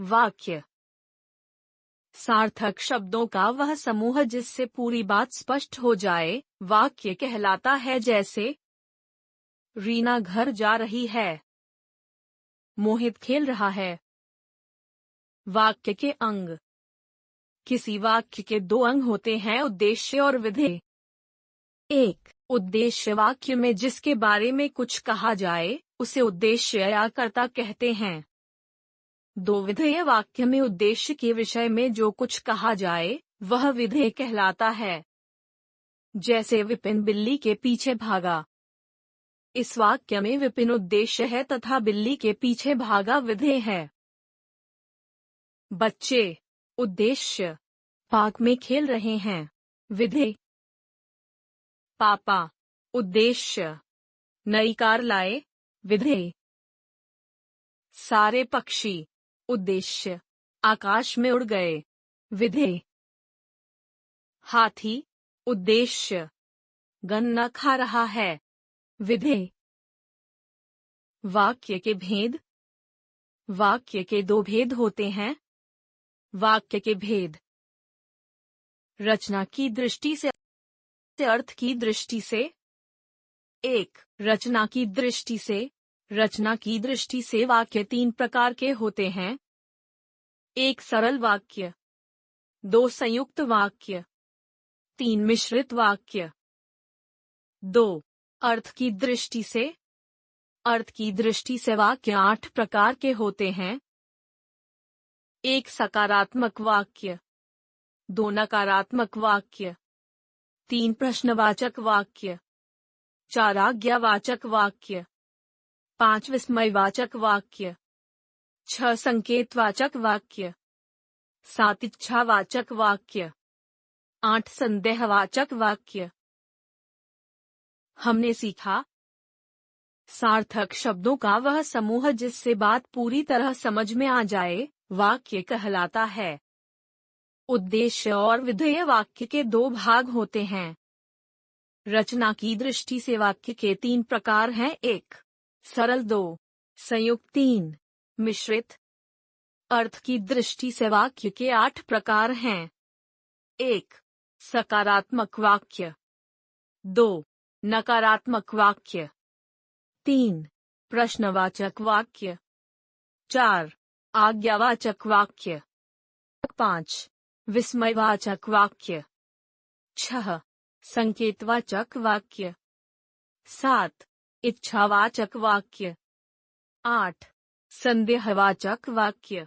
वाक्य। सार्थक शब्दों का वह समूह जिससे पूरी बात स्पष्ट हो जाए, वाक्य कहलाता है। जैसे रीना घर जा रही है, मोहित खेल रहा है। वाक्य के अंग। किसी वाक्य के दो अंग होते हैं, उद्देश्य और विधेय। एक, उद्देश्य वाक्य में जिसके बारे में कुछ कहा जाए उसे उद्देश्य या कर्ता कहते हैं। दो, विधेय वाक्य में उद्देश्य के विषय में जो कुछ कहा जाए वह विधेय कहलाता है। जैसे विपिन बिल्ली के पीछे भागा। इस वाक्य में विपिन उद्देश्य है तथा बिल्ली के पीछे भागा विधेय है। बच्चे, उद्देश्य, पार्क में खेल रहे हैं, विधेय। पापा, उद्देश्य, नई कार लाए, विधेय। सारे पक्षी, उद्देश्य, आकाश में उड़ गए, विधेय। हाथी, उद्देश्य, गन्ना खा रहा है, विधेय। वाक्य के भेद। वाक्य के दो भेद होते हैं। वाक्य के भेद। रचना की दृष्टि से, अर्थ की दृष्टि से। एक, रचना की दृष्टि से। रचना की दृष्टि से वाक्य तीन प्रकार के होते हैं। एक, सरल वाक्य। दो, संयुक्त वाक्य। तीन, मिश्रित वाक्य। दो, अर्थ की दृष्टि से। अर्थ की दृष्टि से वाक्य आठ प्रकार के होते हैं। एक, सकारात्मक वाक्य। दो, नकारात्मक वाक्य। तीन, प्रश्नवाचक वाक्य। चार, आज्ञावाचक वाक्य। पांच, विस्मयवाचक वाक्य। छह, संकेतवाचक वाक्य। सात, इच्छावाचक वाक्य। आठ, संदेहवाचक वाक्य। हमने सीखा। सार्थक शब्दों का वह समूह जिससे बात पूरी तरह समझ में आ जाए, वाक्य कहलाता है। उद्देश्य और विधेय वाक्य के दो भाग होते हैं। रचना की दृष्टि से वाक्य के तीन प्रकार हैं। एक, सरल। दो, संयुक्त। तीन, मिश्रित। अर्थ की दृष्टि से वाक्य के आठ प्रकार हैं। एक, सकारात्मक वाक्य। दो, नकारात्मक वाक्य। तीन, प्रश्नवाचक वाक्य। चार, आज्ञावाचक वाक्य। पांच, विस्मयवाचक वाक्य। छह, संकेतवाचक वाक्य। सात, इच्छावाचक वाक्य। आठ, संदेहवाचक वाक्य।